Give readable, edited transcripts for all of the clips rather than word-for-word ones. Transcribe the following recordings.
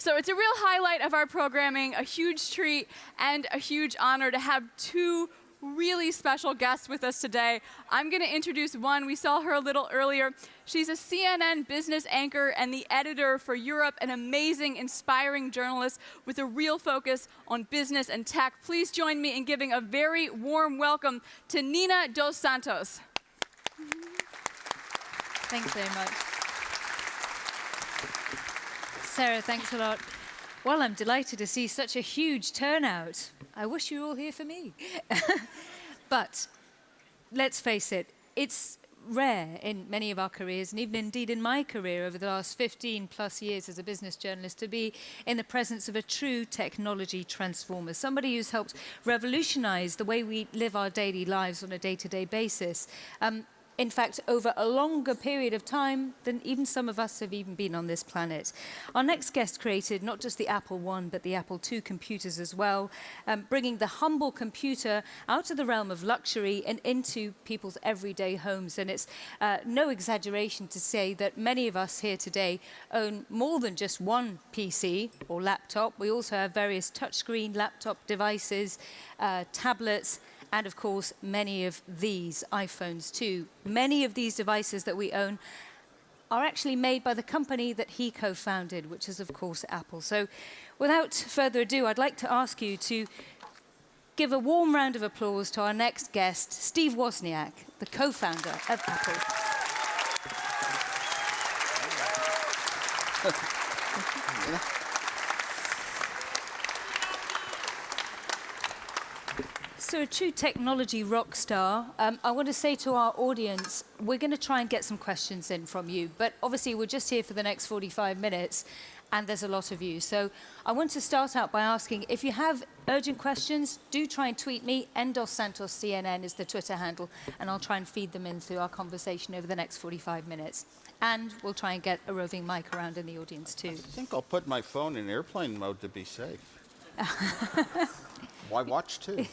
So it's a real highlight of our programming, a huge treat, and a huge honor to have two really special guests with us today. I'm going to introduce one. We saw her a little earlier. She's a CNN business anchor and the editor for Europe, an amazing, inspiring journalist with a real focus on business and tech. Please join me in giving a very warm welcome to Nina dos Santos. Thanks very much. Sarah, thanks a lot. Well, I'm delighted to see such a huge turnout. I wish you were all here for me. But let's face it, it's rare in many of our careers, and even indeed in my career over the last 15 plus years as a business journalist, to be in the presence of a true technology transformer, somebody who's helped revolutionize the way we live our daily lives on a day-to-day basis. In fact, over a longer period of time than even some of us have even been on this planet. Our next guest created not just the Apple I, but the Apple II computers as well, bringing the humble computer out of the realm of luxury and into people's everyday homes. And it's no exaggeration to say that many of us here today own more than just one PC or laptop. We also have various touchscreen laptop devices, tablets, and of course, many of these iPhones too. Many of these devices that we own are actually made by the company that he co-founded, which is of course Apple. So without further ado, I'd like to ask you to give a warm round of applause to our next guest, Steve Wozniak, the co-founder of Apple. So a true technology rock star. I want to say to our audience, we're going to try and get some questions in from you, but obviously we're just here for the next 45 minutes, and there's a lot of you. So I want to start out by asking, if you have urgent questions, do try and tweet me. @Santos CNN is the Twitter handle, and I'll try and feed them in through our conversation over the next 45 minutes. And we'll try and get a roving mic around in the audience too. I think I'll put my phone in airplane mode to be safe. Why watch two?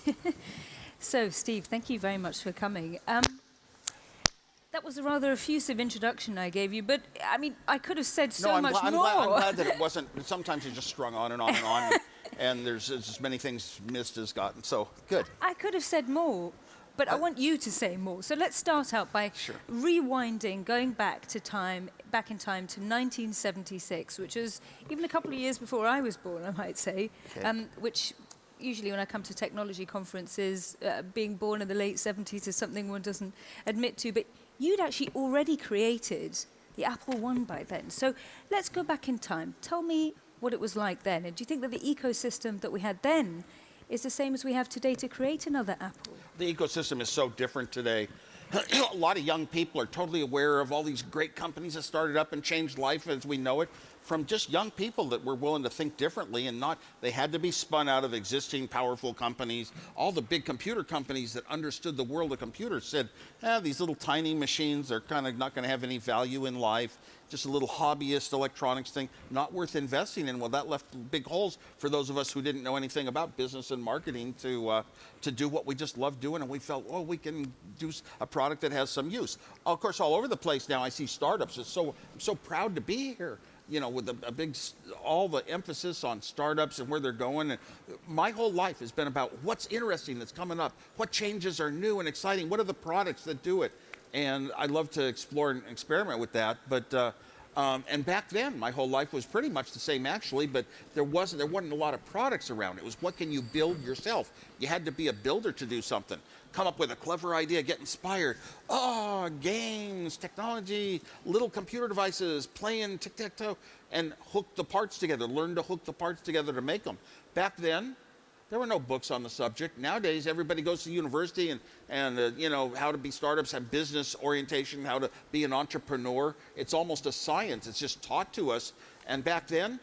So, Steve, thank you very much for coming. That was a rather effusive introduction I gave you, but I mean, I could have said so much more. I'm glad that it wasn't. Sometimes it's just strung on and on and on, and there's as many things missed as gotten. So good. I could have said more, but I want you to say more. So let's start out by rewinding, going back in time to 1976, which was even a couple of years before I was born, I might say, which usually when I come to technology conferences, being born in the late 70s is something one doesn't admit to, but you'd actually already created the Apple I by then. So let's go back in time. Tell me what it was like then, and do you think that the ecosystem that we had then is the same as we have today to create another Apple? The ecosystem is so different today. A lot of young people are totally aware of all these great companies that started up and changed life as we know it, from just young people that were willing to think differently and not, they had to be spun out of existing powerful companies. All the big computer companies that understood the world of computers said, these little tiny machines are kind of not going to have any value in life. Just a little hobbyist electronics thing, not worth investing in. Well, that left big holes for those of us who didn't know anything about business and marketing to do what we just love doing, and we felt, oh, we can do a product that has some use. Of course, all over the place now I see startups. I'm so proud to be here, you know, with all the emphasis on startups and where they're going. And my whole life has been about what's interesting that's coming up, what changes are new and exciting, what are the products that do it. And I love to explore and experiment with that. But and back then, my whole life was pretty much the same, actually. But there wasn't a lot of products around. It was what can you build yourself? You had to be a builder to do something. Come up with a clever idea, get inspired. Oh, games, technology, little computer devices, playing tic-tac-toe, and hook the parts together. Learn to hook the parts together to make them. Back then, there were no books on the subject. Nowadays, everybody goes to university and you know, how to be startups, have business orientation, how to be an entrepreneur. It's almost a science. It's just taught to us. And back then,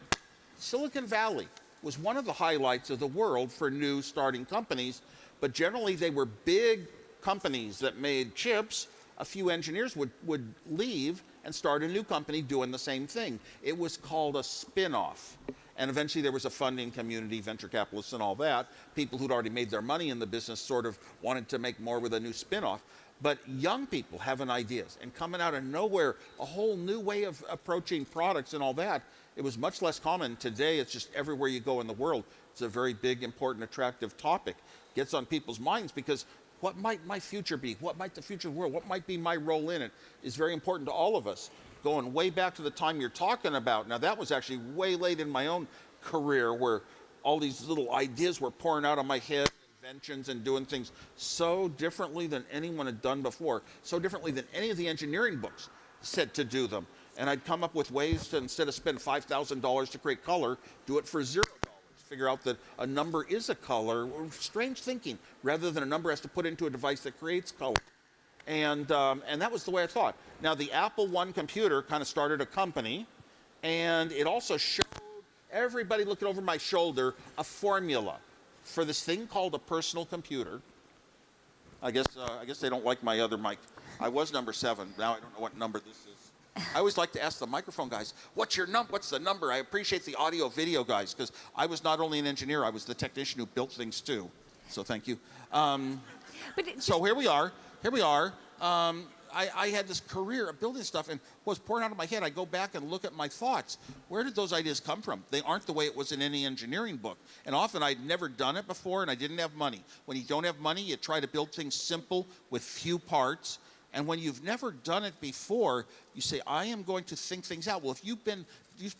Silicon Valley was one of the highlights of the world for new starting companies. But generally, they were big companies that made chips. A few engineers would leave and start a new company doing the same thing. It was called a spin-off. And eventually there was a funding community, venture capitalists and all that. People who'd already made their money in the business sort of wanted to make more with a new spin-off. But young people having ideas and coming out of nowhere, a whole new way of approaching products and all that, it was much less common. Today, it's just everywhere you go in the world. It's a very big, important, attractive topic. Gets on people's minds because what might my future be? What might the future of the world? What might be my role in it is very important to all of us. Going way back to the time you're talking about, now that was actually way late in my own career where all these little ideas were pouring out of my head, inventions and doing things so differently than anyone had done before, so differently than any of the engineering books said to do them. And I'd come up with ways to, instead of spend $5,000 to create color, do it for $0. Figure out that a number is a color, or strange thinking, rather than a number has to put into a device that creates color. And that was the way I thought. Now, the Apple I computer kind of started a company, and it also showed everybody looking over my shoulder a formula for this thing called a personal computer. I guess they don't like my other mic. I was number 7. Now I don't know what number this is. I always like to ask the microphone guys, what's the number? I appreciate the audio video guys, because I was not only an engineer, I was the technician who built things too. So thank you. So here we are. I had this career of building stuff, and what was pouring out of my head, I go back and look at my thoughts. Where did those ideas come from? They aren't the way it was in any engineering book. And often I'd never done it before, and I didn't have money. When you don't have money, you try to build things simple with few parts. And when you've never done it before, you say, I am going to think things out. Well, if you've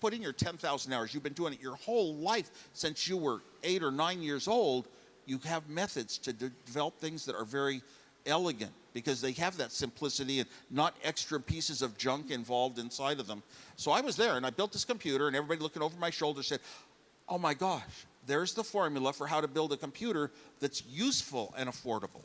put in your 10,000 hours, you've been doing it your whole life since you were 8 or 9 years old, you have methods to develop things that are very elegant because they have that simplicity and not extra pieces of junk involved inside of them. So I was there, and I built this computer, and everybody looking over my shoulder said, oh my gosh, there's the formula for how to build a computer that's useful and affordable.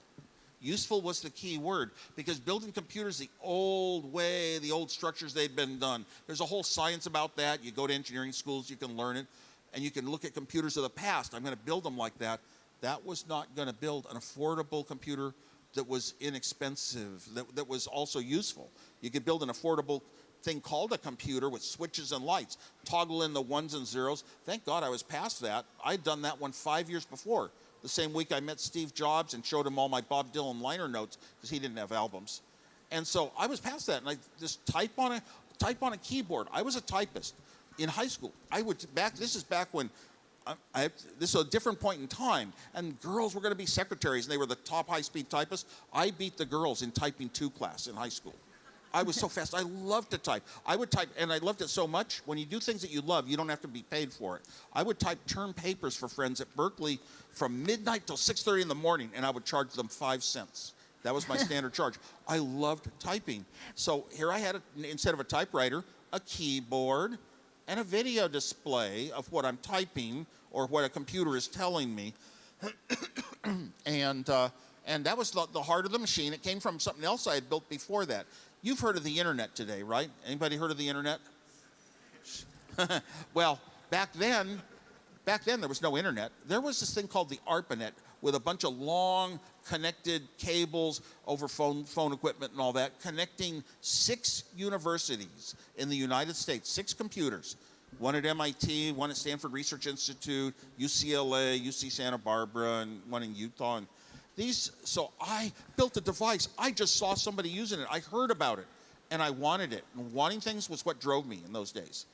Useful was the key word, because building computers the old way, the old structures they'd been done. There's a whole science about that. You go to engineering schools, you can learn it, and you can look at computers of the past. I'm going to build them like that. That was not going to build an affordable computer that was inexpensive, that was also useful. You could build an affordable thing called a computer with switches and lights, toggle in the ones and zeros. Thank God I was past that. I'd done that one 5 years before. The same week I met Steve Jobs and showed him all my Bob Dylan liner notes because he didn't have albums. And so I was past that, and I just type on a keyboard. I was a typist in high school. This is back when, this is a different point in time, and girls were going to be secretaries, and they were the top high-speed typists. I beat the girls in typing 2 class in high school. I was so fast. I loved to type. I would type, and I loved it so much. When you do things that you love, you don't have to be paid for it. I would type term papers for friends at Berkeley from midnight till 6:30 in the morning, and I would charge them 5 cents. That was my standard charge. I loved typing. So here I had, instead of a typewriter, a keyboard and a video display of what I'm typing or what a computer is telling me. And that was the heart of the machine. It came from something else I had built before that. You've heard of the internet today, right? Anybody heard of the internet? Well, back then there was no internet. There was this thing called the ARPANET with a bunch of long connected cables over phone equipment and all that, connecting 6 universities in the United States, 6 computers. One at MIT, one at Stanford Research Institute, UCLA, UC Santa Barbara, and one in Utah. And so I built a device. I just saw somebody using it. I heard about it, and I wanted it. And wanting things was what drove me in those days.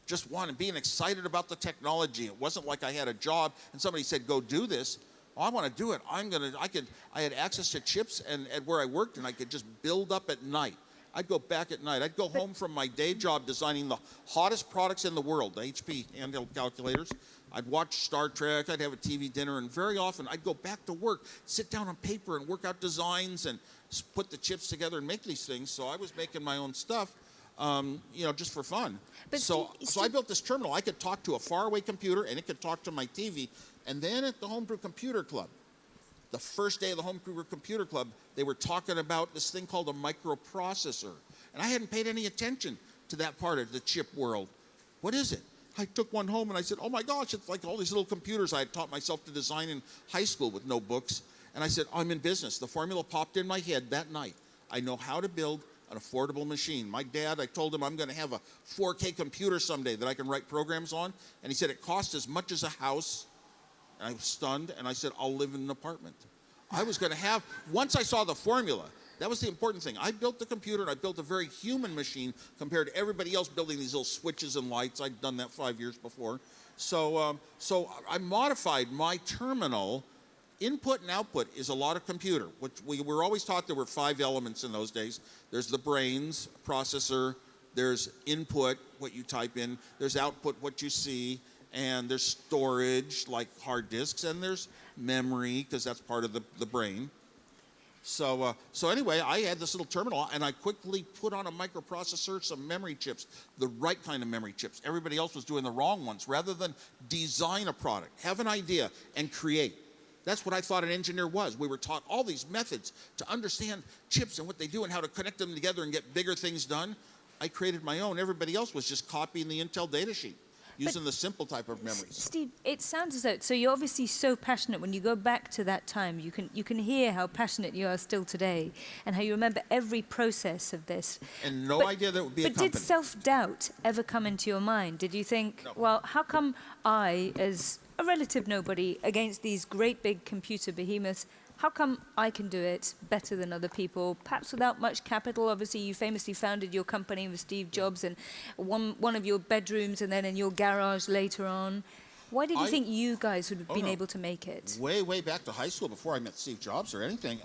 Just being excited about the technology. It wasn't like I had a job and somebody said, go do this. Oh, I want to do it. I had access to chips and at where I worked, and I could just build up at night. I'd go back at night. I'd go home from my day job designing the hottest products in the world, the HP handheld calculators. I'd watch Star Trek. I'd have a TV dinner, and very often I'd go back to work, sit down on paper and work out designs and put the chips together and make these things. So I was making my own stuff, just for fun. So I built this terminal. I could talk to a faraway computer, and it could talk to my TV. And then at the Homebrew Computer Club, the first day of the Homebrew Computer Club, they were talking about this thing called a microprocessor. And I hadn't paid any attention to that part of the chip world. What is it? I took one home and I said, oh my gosh, it's like all these little computers I had taught myself to design in high school with no books. And I said, I'm in business. The formula popped in my head that night. I know how to build an affordable machine. My dad, I told him I'm going to have a 4K computer someday that I can write programs on. And he said, it costs as much as a house. And I was stunned, and I said, I'll live in an apartment. I was going to have, once I saw the formula, That was the important thing. I built the computer, and I built a very human machine compared to everybody else building these little switches and lights. I'd done that 5 years before. So I modified my terminal. Input and output is a lot of computer, which we were always taught there were 5 elements in those days. There's the brains, processor, there's input, what you type in, there's output, what you see, and there's storage, like hard disks, and there's memory, because that's part of the brain. So anyway, I had this little terminal, and I quickly put on a microprocessor, some memory chips, the right kind of memory chips. Everybody else was doing the wrong ones. Rather than design a product, have an idea, and create. That's what I thought an engineer was. We were taught all these methods to understand chips and what they do and how to connect them together and get bigger things done. I created my own. Everybody else was just copying the Intel data sheet, using the simple type of memories. Steve, it sounds as though, so you're obviously so passionate. When you go back to that time, you can hear how passionate you are still today and how you remember every process of this. And no idea that it would be a company. But did self-doubt ever come into your mind? Did you think, well, how come I, as a relative nobody, against these great big computer behemoths, how come I can do it better than other people, perhaps without much capital? Obviously, you famously founded your company with Steve Jobs in one of your bedrooms and then in your garage later on. Why did you think you guys would have been able to make it? Way back to high school, before I met Steve Jobs or anything,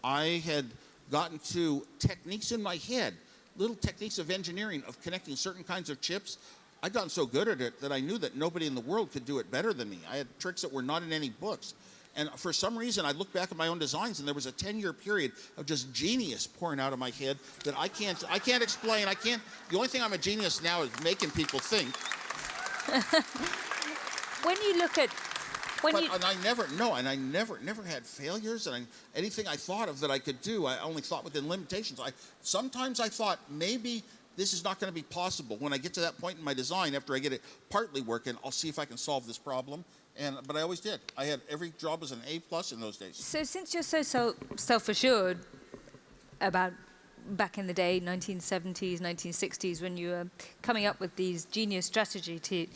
I had gotten to techniques in my head, little techniques of engineering, of connecting certain kinds of chips. I'd gotten so good at it that I knew that nobody in the world could do it better than me. I had tricks that were not in any books. And for some reason, I looked back at my own designs, and there was a 10-year period of just genius pouring out of my head that I can't explain. The only thing I'm a genius now is making people think. When you look at, And I never had failures, and anything I thought of that I could do, I only thought within limitations. Sometimes I thought maybe this is not going to be possible. When I get to that point in my design, after I get it partly working, I'll see if I can solve this problem. But I always did. I had every job was an A+ in those days. So since you're so self-assured about back in the day, 1970s, 1960s, when you were coming up with these genius strategy to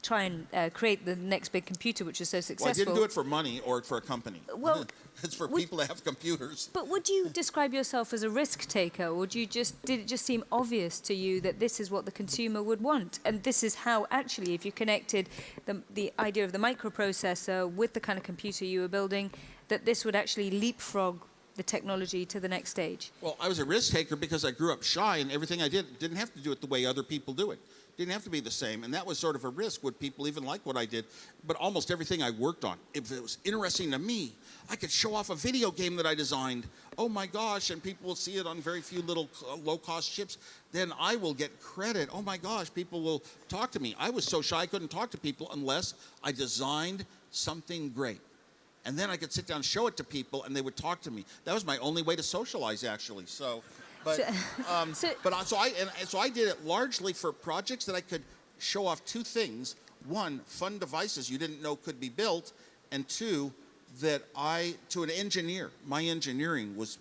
try and create the next big computer, which was so successful. Well, I didn't do it for money or for a company. Well, it's for people that have computers. But would you describe yourself as a risk taker, or did it just seem obvious to you that this is what the consumer would want, and this is how actually, if you connected the idea of the microprocessor with the kind of computer you were building, that this would actually leapfrog the technology to the next stage? Well, I was a risk taker because I grew up shy, and everything I did didn't have to do it the way other people do it. Didn't have to be the same, and that was sort of a risk. Would people even like what I did? But almost everything I worked on, if it was interesting to me, I could show off a video game that I designed. Oh my gosh, and people will see it on very few little low-cost chips. Then I will get credit. Oh my gosh, people will talk to me. I was so shy I couldn't talk to people unless I designed something great. And then I could sit down and show it to people, and they would talk to me. That was my only way to socialize, actually. So I did it largely for projects that I could show off two things. One, fun devices you didn't know could be built, and two, that to an engineer, my engineering was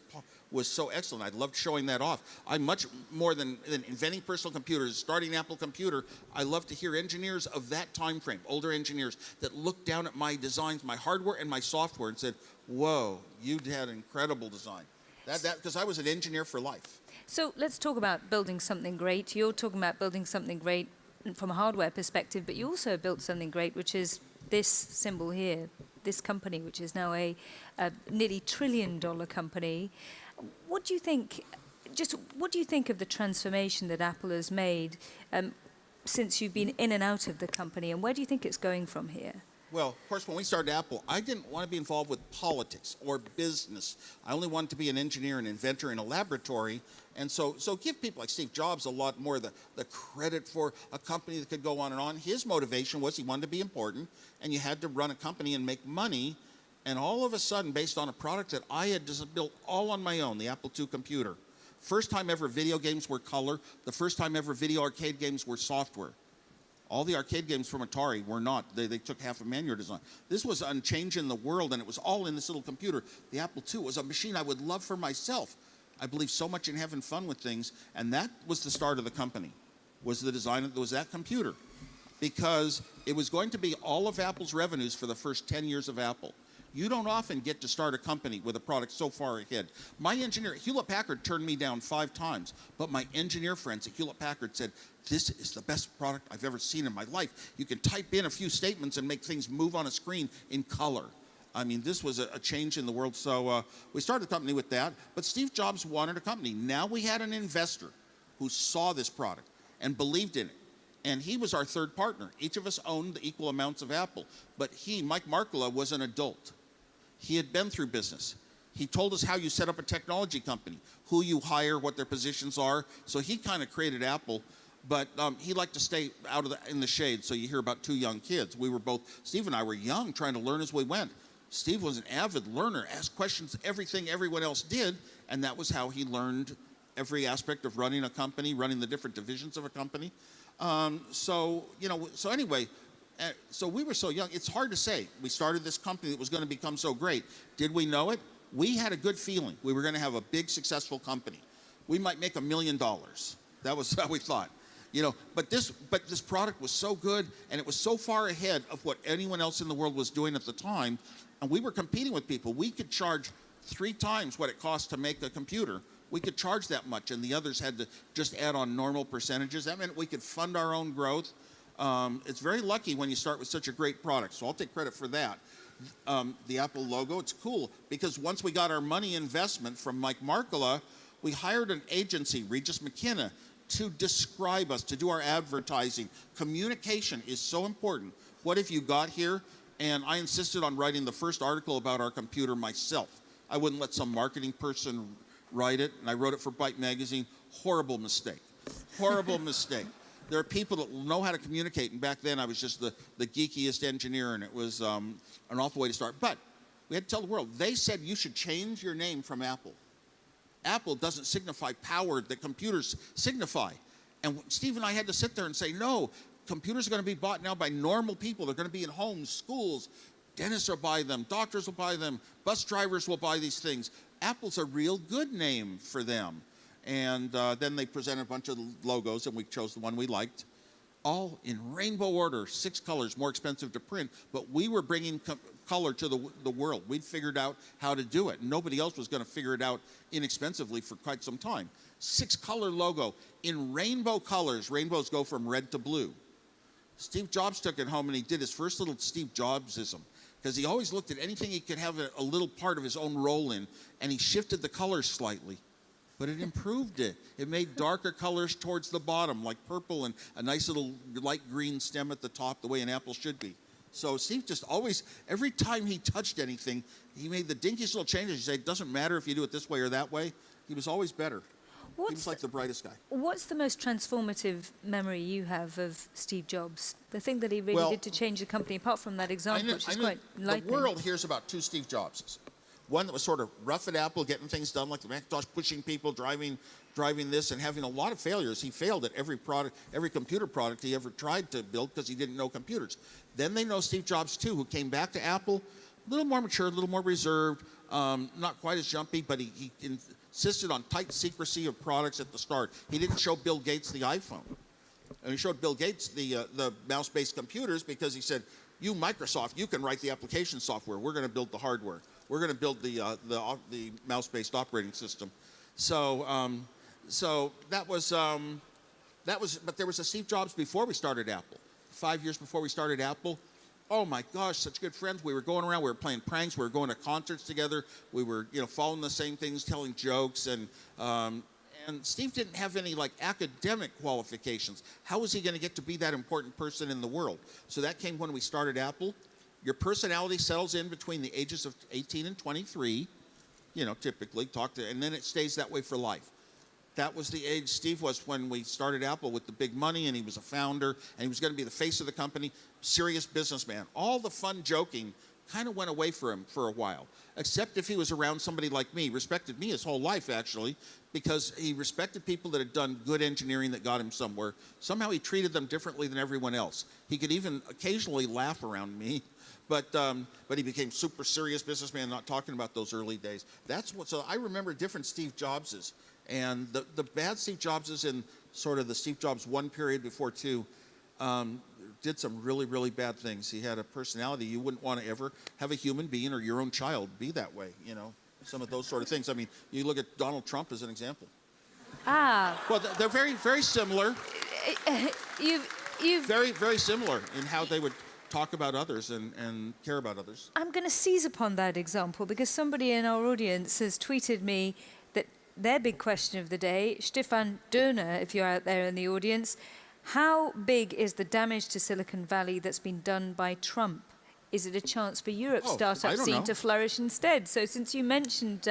so excellent. I loved showing that off. I much more than inventing personal computers, starting Apple Computer, I love to hear engineers of that time frame, older engineers, that looked down at my designs, my hardware and my software, and said, whoa, you had incredible design. Because I was an engineer for life. So let's talk about building something great. You're talking about building something great from a hardware perspective, but you also built something great, which is this symbol here, this company, which is now a nearly $1 trillion company. What do you think of the transformation that Apple has made since you've been in and out of the company, and where do you think it's going from here? Well, of course, when we started Apple, I didn't want to be involved with politics or business. I only wanted to be an engineer and inventor in a laboratory. And so give people like Steve Jobs a lot more the credit for a company that could go on and on. His motivation was he wanted to be important, and you had to run a company and make money. And all of a sudden, based on a product that I had just built all on my own, the Apple II computer, first time ever video games were color, the first time ever video arcade games were software. All the arcade games from Atari were not. They took half of manual design. This was a change in the world, and it was all in this little computer. The Apple II was a machine I would love for myself. I believe so much in having fun with things, and that was the start of the company, was the design, was that computer. Because it was going to be all of Apple's revenues for the first 10 years of Apple. You don't often get to start a company with a product so far ahead. My engineer, Hewlett-Packard turned me down 5 times, but my engineer friends at Hewlett-Packard said, this is the best product I've ever seen in my life. You can type in a few statements and make things move on a screen in color. I mean, this was a change in the world. So we started the company with that. But Steve Jobs wanted a company. Now we had an investor who saw this product and believed in it. And he was our third partner. Each of us owned equal amounts of Apple. But he, Mike Markkula, was an adult. He had been through business. He told us how you set up a technology company, who you hire, what their positions are. So he kind of created Apple. But he liked to stay out of in the shade. So you hear about 2 young kids. We were both, Steve and I were young, trying to learn as we went. Steve was an avid learner, asked questions, everything everyone else did, and that was how he learned every aspect of running a company, running the different divisions of a company. So anyway, so we were so young, it's hard to say. We started this company that was going to become so great. Did we know it? We had a good feeling. We were going to have a big, successful company. We might make $1 million. That was how we thought. But this product was so good, and it was so far ahead of what anyone else in the world was doing at the time, and we were competing with people. We could charge 3 times what it cost to make a computer. We could charge that much, and the others had to just add on normal percentages. That meant we could fund our own growth. It's very lucky when you start with such a great product, so I'll take credit for that. The Apple logo, it's cool, because once we got our money investment from Mike Markkula, we hired an agency, Regis McKenna, to describe us, to do our advertising. Communication is so important. What if you got here and I insisted on writing the first article about our computer myself? I wouldn't let some marketing person write it, and I wrote it for Byte Magazine. Horrible mistake. Horrible mistake. There are people that know how to communicate, and back then I was just the geekiest engineer, and it was an awful way to start. But we had to tell the world. They said you should change your name from Apple. Apple doesn't signify power that computers signify. And Steve and I had to sit there and say, no, computers are going to be bought now by normal people. They're going to be in homes, schools. Dentists will buy them. Doctors will buy them. Bus drivers will buy these things. Apple's a real good name for them. And then they presented a bunch of logos, and we chose the one we liked. All in rainbow order, 6 colors, more expensive to print. But we were bringing color to the world. We'd figured out how to do it. Nobody else was going to figure it out inexpensively for quite some time. 6-color logo in rainbow colors. Rainbows go from red to blue. Steve Jobs took it home, and he did his first little Steve Jobsism, because he always looked at anything he could have a little part of his own role in, and he shifted the colors slightly. But it improved it. It made darker colors towards the bottom, like purple, and a nice little light green stem at the top, the way an apple should be. So Steve just always, every time he touched anything, he made the dinkiest little changes. He said, it doesn't matter if you do it this way or that way. He was always better. He was like the brightest guy. What's the most transformative memory you have of Steve Jobs? The thing that he really did to change the company, apart from that example, which is quite enlightening. The world hears about 2 Steve Jobses. One that was sort of rough at Apple, getting things done, like the Macintosh, pushing people, driving this, and having a lot of failures. He failed at every computer product he ever tried to build because he didn't know computers. Then they know Steve Jobs, too, who came back to Apple, a little more mature, a little more reserved, not quite as jumpy, but he insisted on tight secrecy of products at the start. He didn't show Bill Gates the iPhone. And he showed Bill Gates the mouse-based computers because he said, you, Microsoft, you can write the application software. We're going to build the hardware. We're going to build the mouse-based operating system. So that was, but there was a Steve Jobs before we started Apple. 5 years before we started Apple. Oh my gosh, such good friends. We were going around, we were playing pranks, we were going to concerts together, we were, following the same things, telling jokes, and Steve didn't have any academic qualifications. How was he going to get to be that important person in the world? So that came when we started Apple. Your personality settles in between the ages of 18 and 23, typically, and then it stays that way for life. That was the age Steve was when we started Apple with the big money, and he was a founder, and he was going to be the face of the company, serious businessman. All the fun joking kind of went away for him for a while, except if he was around somebody like me, respected me his whole life, actually, because he respected people that had done good engineering that got him somewhere. Somehow he treated them differently than everyone else. He could even occasionally laugh around me, but he became super serious businessman, not talking about those early days. So I remember different Steve Jobses. And the bad Steve Jobses in sort of the Steve Jobs 1 period before 2, did some really, really bad things. He had a personality you wouldn't want to ever have a human being or your own child be that way, you know, some of those sort of things. I mean, you look at Donald Trump as an example. Ah. Well, they're very, very similar. You've Very, very similar in how they would talk about others and care about others. I'm going to seize upon that example because somebody in our audience has tweeted me that their big question of the day, Stefan Dörner, if you're out there in the audience, how big is the damage to Silicon Valley that's been done by Trump? Is it a chance for Europe's I startup don't scene know. to flourish instead? So since you mentioned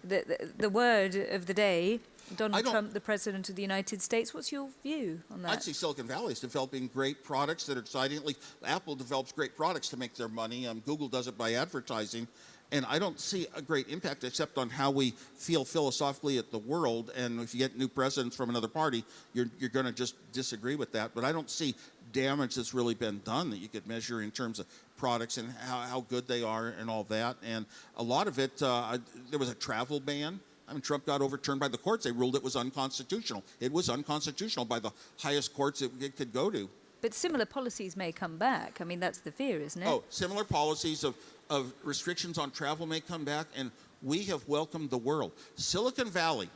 the word of the day, Donald Trump, the President of the United States, what's your view on that? I'd say Silicon Valley is developing great products that are exciting. Apple develops great products to make their money. Google does it by advertising. And I don't see a great impact except on how we feel philosophically at the world. And if you get new presidents from another party, you're going to just disagree with that. But I don't see damage that's really been done that you could measure in terms of products and how good they are and all that. And a lot of it, there was a travel ban. I mean, Trump got overturned by the courts. They ruled it was unconstitutional. It was unconstitutional by the highest courts it could go to. But similar policies may come back. I mean, that's the fear, isn't it? Oh, similar policies of restrictions on travel may come back, and we have welcomed the world. Silicon Valley,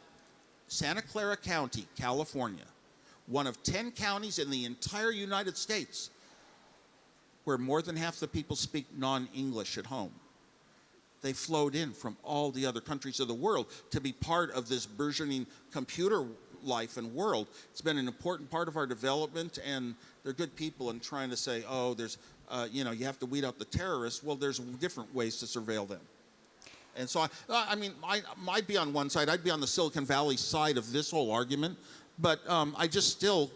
Santa Clara County, California, one of 10 counties in the entire United States where more than half the people speak non-English at home. They flowed in from all the other countries of the world to be part of this burgeoning computer life and world. It's been an important part of our development, and they're good people in trying to say, oh, there's, you have to weed out the terrorists. Well, there's different ways to surveil them. And so, I'd be on one side. I'd be on the Silicon Valley side of this whole argument. But I just still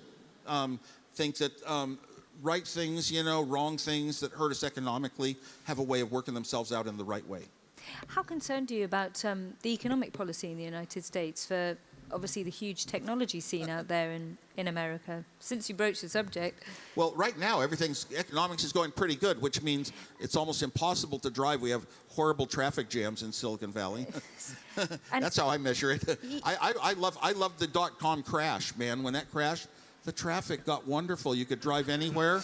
think that right things, wrong things that hurt us economically have a way of working themselves out in the right way. How concerned are you about the economic policy in the United States for obviously the huge technology scene out there in America, since you broached the subject? Well, right now, economics is going pretty good, which means it's almost impossible to drive. We have horrible traffic jams in Silicon Valley. That's how I measure it. I love the dot-com crash, man. When that crashed, the traffic got wonderful. You could drive anywhere.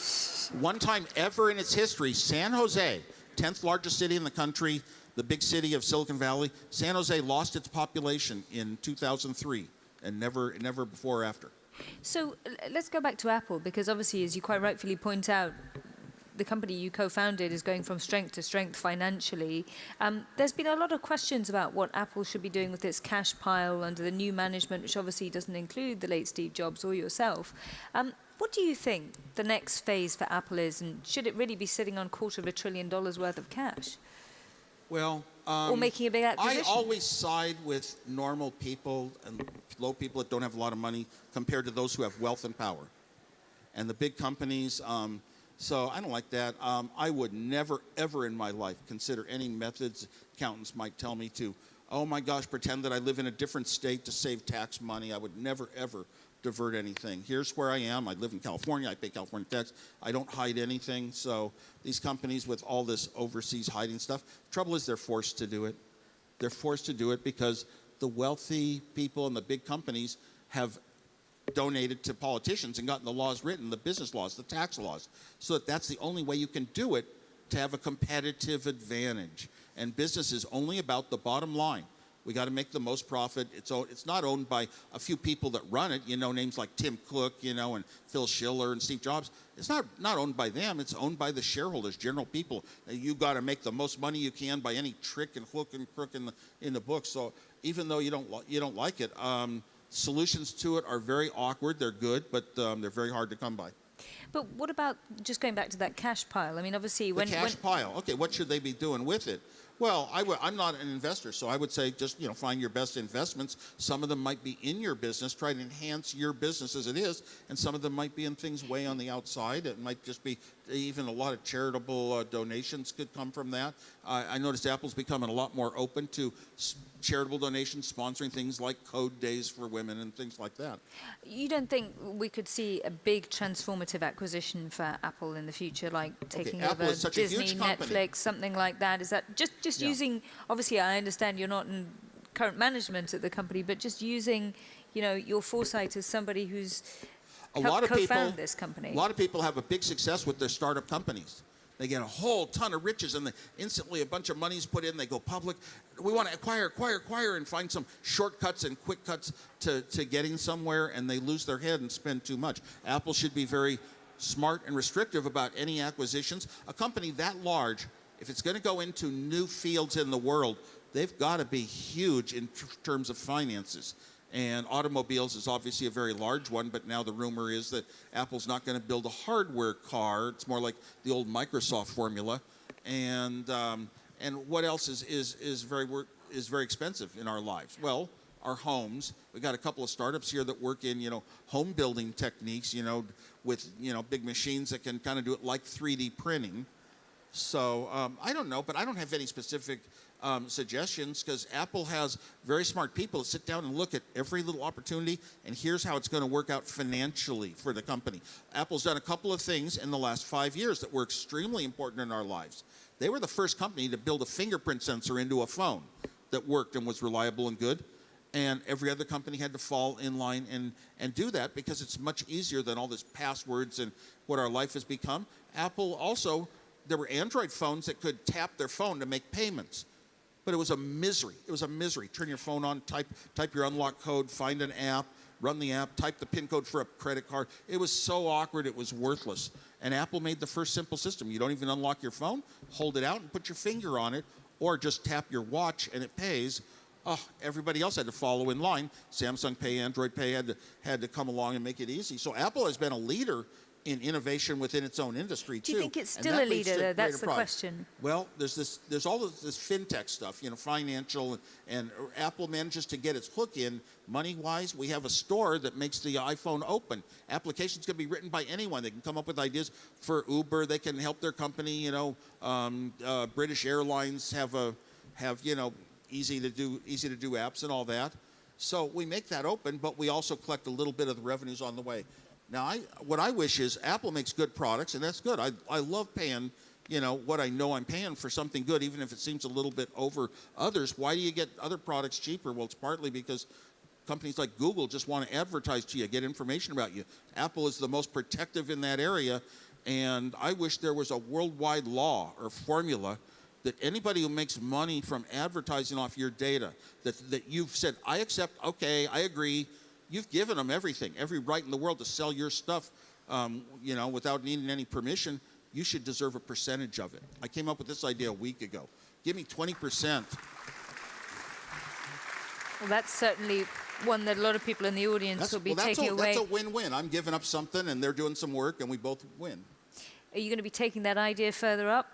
One time ever in its history, San Jose, 10th largest city in the country, the big city of Silicon Valley, San Jose lost its population in 2003 and never before or after. So let's go back to Apple, because obviously, as you quite rightfully point out, the company you co-founded is going from strength to strength financially. There's been a lot of questions about what Apple should be doing with its cash pile under the new management, which obviously doesn't include the late Steve Jobs or yourself. What do you think the next phase for Apple is, and should it really be sitting on $250 billion worth of cash? Well, or making a big acquisition? I always side with normal people and low people that don't have a lot of money compared to those who have wealth and power. And the big companies, so I don't like that. I would never, ever in my life consider any methods accountants might tell me to, oh my gosh, pretend that I live in a different state to save tax money. I would never, ever divert anything. Here's where I am. I live in California. I pay California tax. I don't hide anything. So these companies with all this overseas hiding stuff, trouble is they're forced to do it. They're forced to do it because the wealthy people and the big companies have donated to politicians and gotten the laws written, the business laws, the tax laws, so that's the only way you can do it to have a competitive advantage. And business is only about the bottom line. We got to make the most profit. It's not owned by a few people that run it, names like Tim Cook, and Phil Schiller and Steve Jobs. It's not owned by them. It's owned by the shareholders, general people. You got to make the most money you can by any trick and hook and crook in the book. So even though you don't like it, solutions to it are very awkward. They're good, but they're very hard to come by. But what about just going back to that cash pile? I mean, obviously, the cash pile. Okay, what should they be doing with it? Well, I'm not an investor, so I would say just find your best investments. Some of them might be in your business, try to enhance your business as it is, and some of them might be in things way on the outside. It might just be even a lot of charitable donations could come from that. I noticed Apple's becoming a lot more open to charitable donations, sponsoring things like Code Days for women and things like that. You don't think we could see a big transformative acquisition for Apple in the future, like taking over Disney, Netflix, something like that? Is that just using, obviously I understand you're not in current management at the company, but just using, your foresight as somebody who's A lot of people co-found this company. A lot of people have a big success with their startup companies. They get a whole ton of riches, and instantly a bunch of money's put in. They go public. We want to acquire, and find some shortcuts and quick cuts to getting somewhere, and they lose their head and spend too much. Apple should be very smart and restrictive about any acquisitions. A company that large, if it's going to go into new fields in the world, they've got to be huge in terms of finances. And automobiles is obviously a very large one, but now the rumor is that Apple's not going to build a hardware car. It's more like the old Microsoft formula. And what else is very expensive in our lives? Well, our homes. We've got a couple of startups here that work in home building techniques, with big machines that can kind of do it like 3D printing. So I don't know, but I don't have any specific suggestions, because Apple has very smart people that sit down and look at every little opportunity, and here's how it's going to work out financially for the company. Apple's done a couple of things in the last 5 years that were extremely important in our lives. They were the first company to build a fingerprint sensor into a phone that worked and was reliable and good. And every other company had to fall in line and do that, because it's much easier than all this passwords and what our life has become. Apple also, there were Android phones that could tap their phone to make payments. But it was a misery. It was a misery. Turn your phone on, type your unlock code, find an app, run the app, type the PIN code for a credit card. It was so awkward, it was worthless. And Apple made the first simple system. You don't even unlock your phone, hold it out and put your finger on it, or just tap your watch and it pays. Oh, everybody else had to follow in line. Samsung Pay, Android Pay had to come along and make it easy. So Apple has been a leader in innovation within its own industry too. Do you think it's still a leader, though? That's the question. Well, there's all this fintech stuff, financial, and Apple manages to get its hook in money-wise. We have a store that makes the iPhone open. Applications can be written by anyone. They can come up with ideas for Uber. They can help their company. British Airlines have easy to do apps and all that. So we make that open, but we also collect a little bit of the revenues on the way. Now, what I wish is Apple makes good products, and that's good. I love paying, what I know I'm paying for something good, even if it seems a little bit over others. Why do you get other products cheaper? Well, it's partly because companies like Google just want to advertise to you, get information about you. Apple is the most protective in that area, and I wish there was a worldwide law or formula that anybody who makes money from advertising off your data, that you've said, I accept, okay, I agree. You've given them everything, every right in the world to sell your stuff, without needing any permission. You should deserve a percentage of it. I came up with this idea a week ago. Give me 20%. Well, that's certainly one that a lot of people in the audience will be taking away. That's a win-win. I'm giving up something, and they're doing some work, and we both win. Are you going to be taking that idea further up?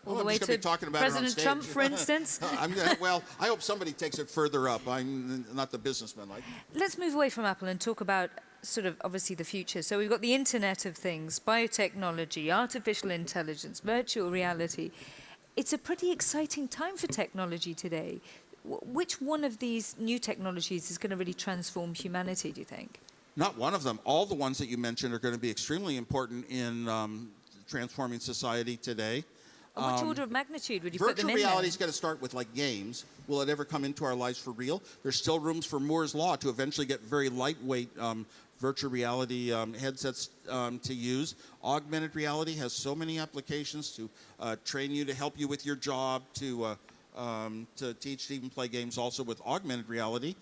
All the way to President Trump, for instance? I hope somebody takes it further up. I'm not the businessman. Let's move away from Apple and talk about sort of obviously the future. So we've got the Internet of Things, biotechnology, artificial intelligence, virtual reality. It's a pretty exciting time for technology today. Which one of these new technologies is going to really transform humanity, do you think? Not one of them. All the ones that you mentioned are going to be extremely important in transforming society today. Which order of magnitude would you put them in? Virtual reality is going to start with games. Will it ever come into our lives for real? There's still rooms for Moore's Law to eventually get very lightweight virtual reality headsets to use. Augmented reality has so many applications to train you, to help you with your job, to teach, to even play games also with augmented reality.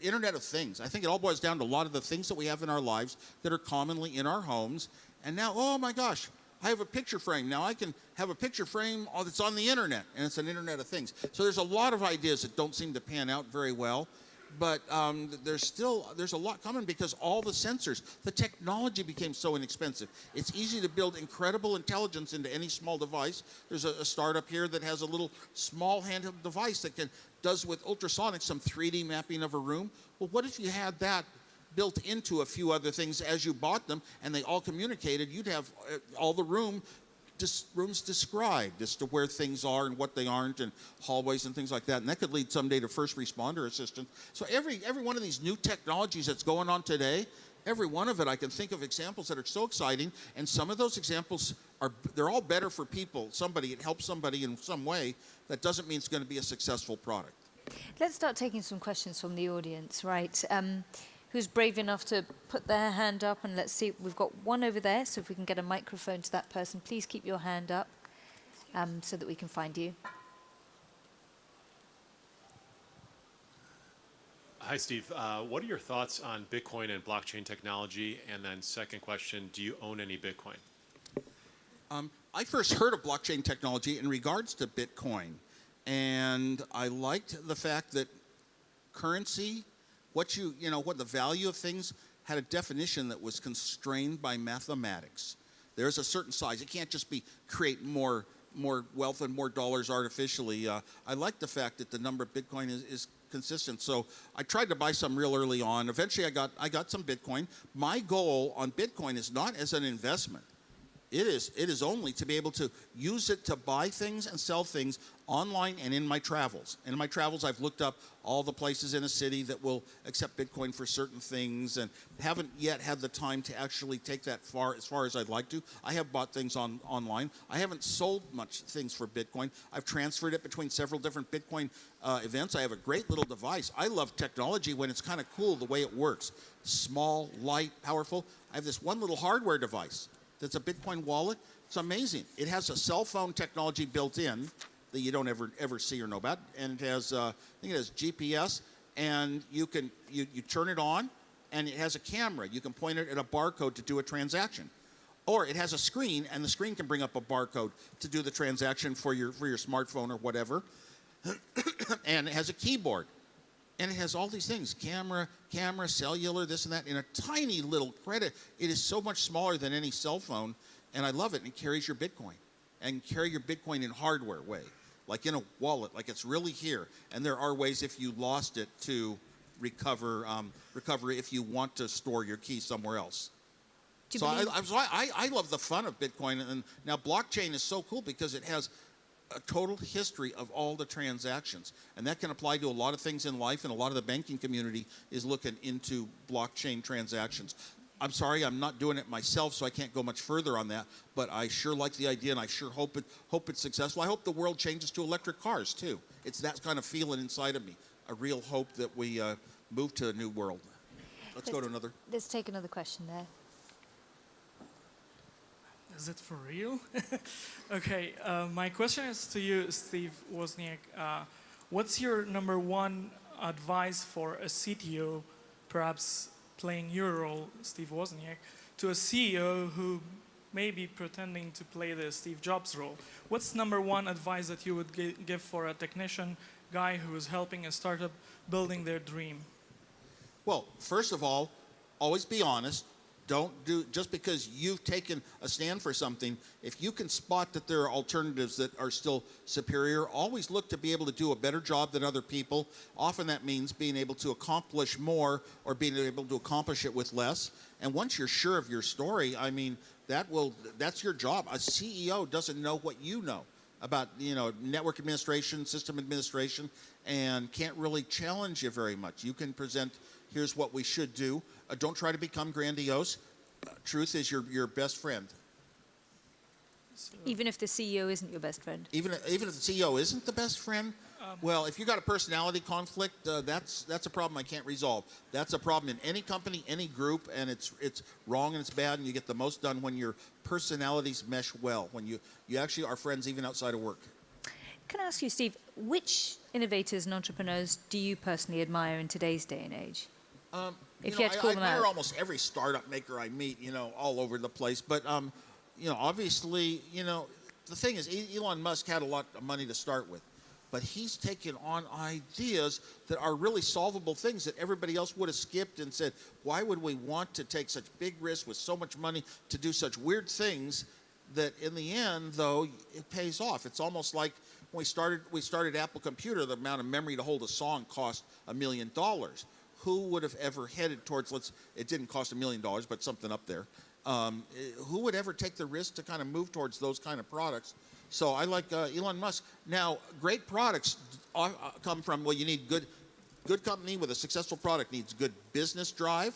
Internet of Things. I think it all boils down to a lot of the things that we have in our lives that are commonly in our homes. And now, oh my gosh, I have a picture frame. Now I can have a picture frame that's on the internet, and it's an Internet of Things. So there's a lot of ideas that don't seem to pan out very well, but there's a lot coming because all the sensors, the technology became so inexpensive. It's easy to build incredible intelligence into any small device. There's a startup here that has a little small handheld device that does with ultrasonics some 3D mapping of a room. Well, what if you had that built into a few other things as you bought them, and they all communicated? You'd have all the rooms described as to where things are and what they aren't, and hallways and things like that. And that could lead someday to first responder assistance. So every one of these new technologies that's going on today, every one of it, I can think of examples that are so exciting, and some of those examples they're all better for people. It helps somebody in some way. That doesn't mean it's going to be a successful product. Let's start taking some questions from the audience, right? who's brave enough to put their hand up, and let's see, we've got one over there, so if we can get a microphone to that person, please keep your hand up so that we can find you. Hi, Steve. What are your thoughts on Bitcoin and blockchain technology? And then second question, do you own any Bitcoin? I first heard of blockchain technology in regards to Bitcoin, and I liked the fact that currency, what the value of things had a definition that was constrained by mathematics. There's a certain size. It can't just be create more wealth and more dollars artificially. I like the fact that the number of Bitcoin is consistent. So I tried to buy some real early on. Eventually, I got some Bitcoin. My goal on Bitcoin is not as an investment. It is only to be able to use it to buy things and sell things online and in my travels. In my travels, I've looked up all the places in a city that will accept Bitcoin for certain things, and haven't yet had the time to actually take that as far as I'd like to. I have bought things online. I haven't sold much things for Bitcoin. I've transferred it between several different Bitcoin events. I have a great little device. I love technology when it's kind of cool the way it works. Small, light, powerful. I have this one little hardware device that's a Bitcoin wallet. It's amazing. It has a cell phone technology built in that you don't ever see or know about, and it has I think it has GPS, and you turn it on, and it has a camera. You can point it at a barcode to do a transaction, or it has a screen, and the screen can bring up a barcode to do the transaction for your smartphone or whatever, and it has a keyboard. And it has all these things, camera, cellular, this and that, in a tiny little credit. It is so much smaller than any cell phone, and I love it. And it carries your Bitcoin, and carry your Bitcoin in hardware way, like in a wallet, like it's really here. And there are ways, if you lost it, to recover if you want to store your key somewhere else. So I love the fun of Bitcoin. And now blockchain is so cool because it has a total history of all the transactions, and that can apply to a lot of things in life, and a lot of the banking community is looking into blockchain transactions. I'm sorry, I'm not doing it myself, so I can't go much further on that, but I sure like the idea, and I sure hope it's successful. I hope the world changes to electric cars too. It's that kind of feeling inside of me, a real hope that we move to a new world. Let's go to another. Let's take another question there. Is it for real? Okay, my question is to you, Steve Wozniak. What's your number one advice for a CTO, perhaps playing your role, Steve Wozniak, to a CEO who may be pretending to play the Steve Jobs role? What's number one advice that you would give for a technician guy who is helping a startup building their dream? Well, first of all, always be honest. Don't do, just because you've taken a stand for something, if you can spot that there are alternatives that are still superior, always look to be able to do a better job than other people. Often that means being able to accomplish more or being able to accomplish it with less. And once you're sure of your story, I mean, that's your job. A CEO doesn't know what you know about, network administration, system administration, and can't really challenge you very much. You can present, here's what we should do. Don't try to become grandiose. Truth is your best friend. Even if the CEO isn't your best friend? Even if the CEO isn't the best friend, well, if you got a personality conflict, that's a problem I can't resolve. That's a problem in any company, any group, and it's wrong and it's bad, and you get the most done when your personalities mesh well, when you actually are friends even outside of work. Can I ask you, Steve, which innovators and entrepreneurs do you personally admire in today's day and age? If you had to call them out. I admire almost every startup maker I meet, all over the place. But, obviously, the thing is, Elon Musk had a lot of money to start with. But he's taken on ideas that are really solvable things that everybody else would have skipped and said, why would we want to take such big risks with so much money to do such weird things that in the end, though, it pays off. It's almost like when we started Apple Computer, the amount of memory to hold a song cost $1 million. Who would have ever headed towards, it didn't cost $1 million, but something up there. Who would ever take the risk to kind of move towards those kind of products? So I like Elon Musk. Now, great products come from, you need good company with a successful product needs good business drive.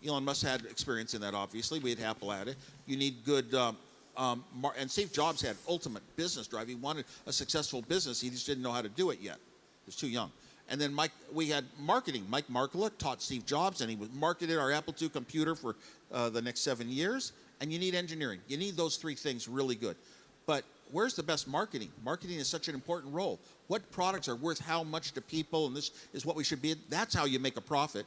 Elon Musk had experience in that, obviously. We had Apple at it. You need good, and Steve Jobs had ultimate business drive. He wanted a successful business. He just didn't know how to do it yet. He was too young. And then we had marketing. Mike Markkula taught Steve Jobs, and he marketed our Apple II computer for the next 7 years. And you need engineering. You need those three things really good. But where's the best marketing? Marketing is such an important role. What products are worth how much to people, and this is what we should be. That's how you make a profit,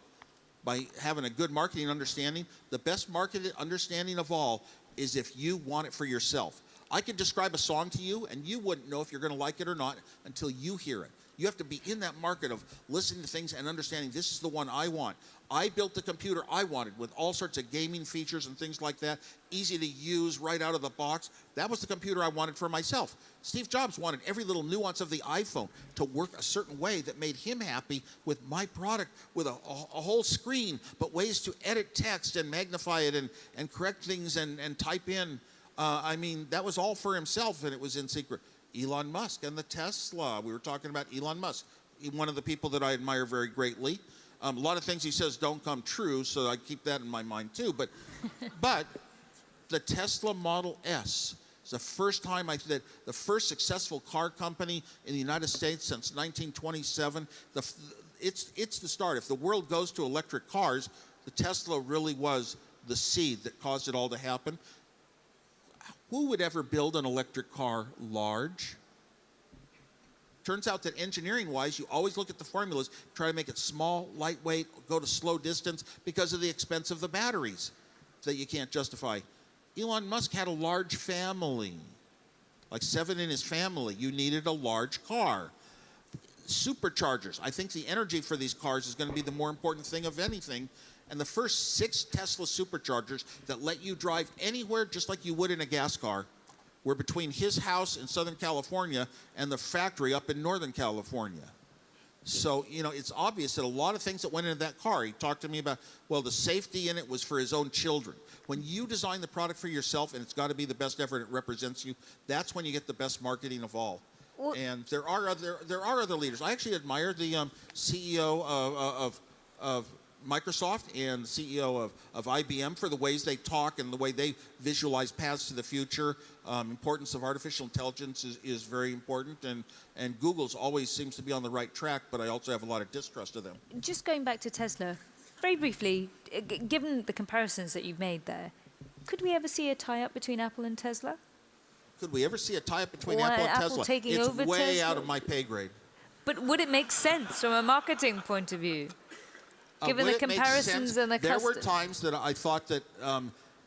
by having a good marketing understanding. The best marketing understanding of all is if you want it for yourself. I could describe a song to you, and you wouldn't know if you're going to like it or not until you hear it. You have to be in that market of listening to things and understanding this is the one I want. I built the computer I wanted with all sorts of gaming features and things like that, easy to use right out of the box. That was the computer I wanted for myself. Steve Jobs wanted every little nuance of the iPhone to work a certain way that made him happy with my product, with a whole screen, but ways to edit text and magnify it and correct things and type in. I mean, that was all for himself, and it was in secret. Elon Musk and the Tesla. We were talking about Elon Musk, one of the people that I admire very greatly. A lot of things he says don't come true, so I keep that in my mind too. But the Tesla Model S is the first time the first successful car company in the United States since 1927. It's the start. If the world goes to electric cars, the Tesla really was the seed that caused it all to happen. Who would ever build an electric car large? Turns out that engineering-wise, you always look at the formulas, try to make it small, lightweight, go to slow distance because of the expense of the batteries that you can't justify. Elon Musk had a large family, like 7 in his family. You needed a large car. Superchargers. I think the energy for these cars is going to be the more important thing of anything. And the first 6 Tesla superchargers that let you drive anywhere just like you would in a gas car were between his house in Southern California and the factory up in Northern California. So, it's obvious that a lot of things that went into that car, he talked to me about, well, the safety in it was for his own children. When you design the product for yourself and it's got to be the best ever and it represents you, that's when you get the best marketing of all. Well, and there are other leaders. I actually admire the CEO of Microsoft and CEO of IBM for the ways they talk and the way they visualize paths to the future. Importance of artificial intelligence is very important, and Google's always seems to be on the right track, but I also have a lot of distrust of them. Just going back to Tesla, very briefly, given the comparisons that you've made there, could we ever see a tie-up between Apple and Tesla? Could we ever see a tie-up between Or Apple and Apple Tesla? taking It's over way Tesla? out of my pay grade. But would it make sense from a marketing point of view? Given Would the it make comparisons sense? and the There were times that I thought that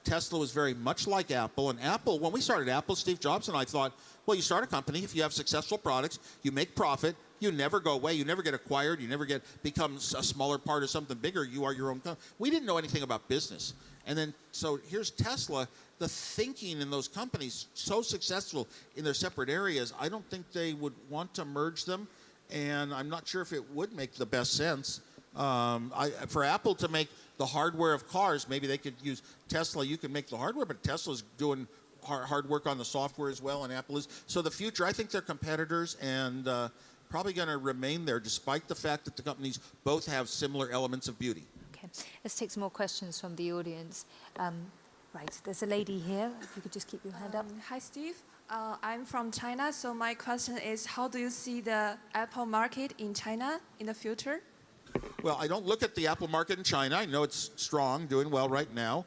Tesla was very much like Apple. And Apple, when we started Apple, Steve Jobs and I thought, well, you start a company, if you have successful products, you make profit, you never go away, you never get acquired, you never become a smaller part of something bigger, you are your own company. We didn't know anything about business. And then, so here's Tesla, the thinking in those companies, so successful in their separate areas, I don't think they would want to merge them. And I'm not sure if it would make the best sense. For Apple to make the hardware of cars, maybe they could use Tesla. You can make the hardware, but Tesla's doing hard work on the software as well, and Apple is. So the future, I think they're competitors and probably going to remain there, despite the fact that the companies both have similar elements of beauty. Okay, let's take some more questions from the audience. Right, there's a lady here. If you could just keep your hand up. Hi, Steve. I'm from China, so my question is, how do you see the Apple market in China in the future? Well, I don't look at the Apple market in China. I know it's strong, doing well right now.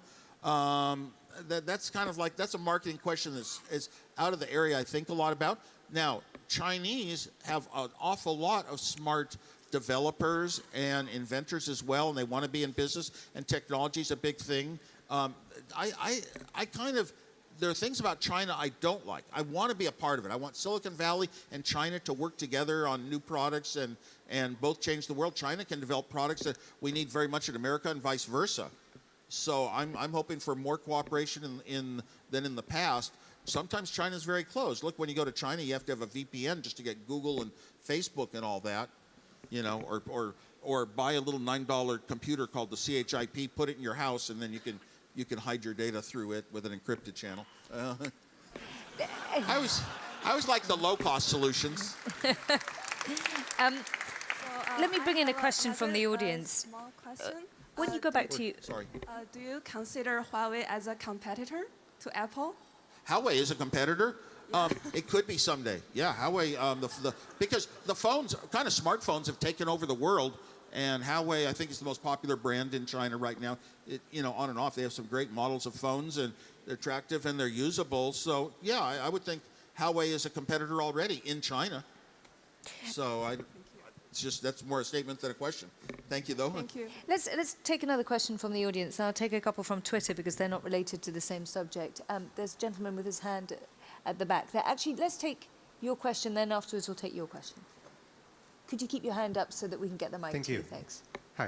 That's kind of like, that's a marketing question that's out of the area I think a lot about. Now, Chinese have an awful lot of smart developers and inventors as well, and they want to be in business, and technology is a big thing. There are things about China I don't like. I want to be a part of it. I want Silicon Valley and China to work together on new products and both change the world. China can develop products that we need very much in America and vice versa. So I'm hoping for more cooperation than in the past. Sometimes China's very closed. Look, when you go to China, you have to have a VPN just to get Google and Facebook and all that, or buy a little $9 computer called the CHIP, put it in your house, and then you can hide your data through it with an encrypted channel. I always like the low-cost solutions. Let me bring in a question from the Another, audience. Small question. When you go back to you, Sorry. Do you consider Huawei as a competitor to Apple? Huawei is a competitor. It could be someday. Yeah, Huawei, because the phones, kind of smartphones, have taken over the world. And Huawei, I think, is the most popular brand in China right now. On and off, they have some great models of phones, and they're attractive and they're usable. So, yeah, I would think Huawei is a competitor already in China. So, that's more a statement than a question. Thank you, though. Thank you. Let's take another question from the audience. I'll take a couple from Twitter because they're not related to the same subject. There's a gentleman with his hand at the back there. Actually, let's take your question, then afterwards we'll take your question. Could you keep your hand up so that we can get the mic to you? Thanks. Hi.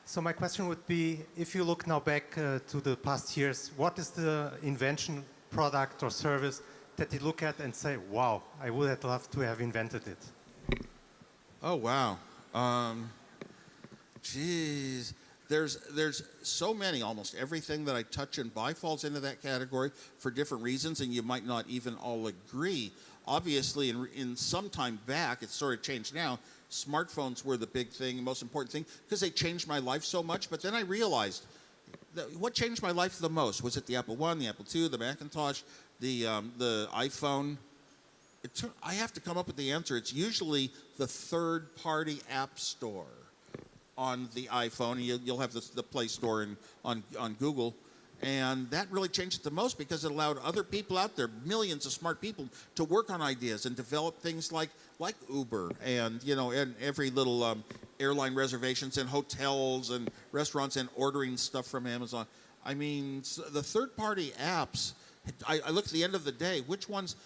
So my question would be, if you look now back to the past years, what is the invention, product or service that you look at and say, wow, I would have loved to have invented it? Oh, wow. Geez. There's so many. Almost everything that I touch and buy falls into that category for different reasons, and you might not even all agree. Obviously, in some time back, it's sort of changed now. Smartphones were the big thing, the most important thing, because they changed my life so much. But then I realized that what changed my life the most was it the Apple I, the Apple II, the Macintosh, the iPhone. I have to come up with the answer. It's usually the third-party app store on the iPhone. You'll have the Play Store on Google. And that really changed it the most because it allowed other people out there, millions of smart people, to work on ideas and develop things like Uber and, and every little airline reservations and hotels and restaurants and ordering stuff from Amazon. I mean, the third-party apps, I look at the end of the day, which ones,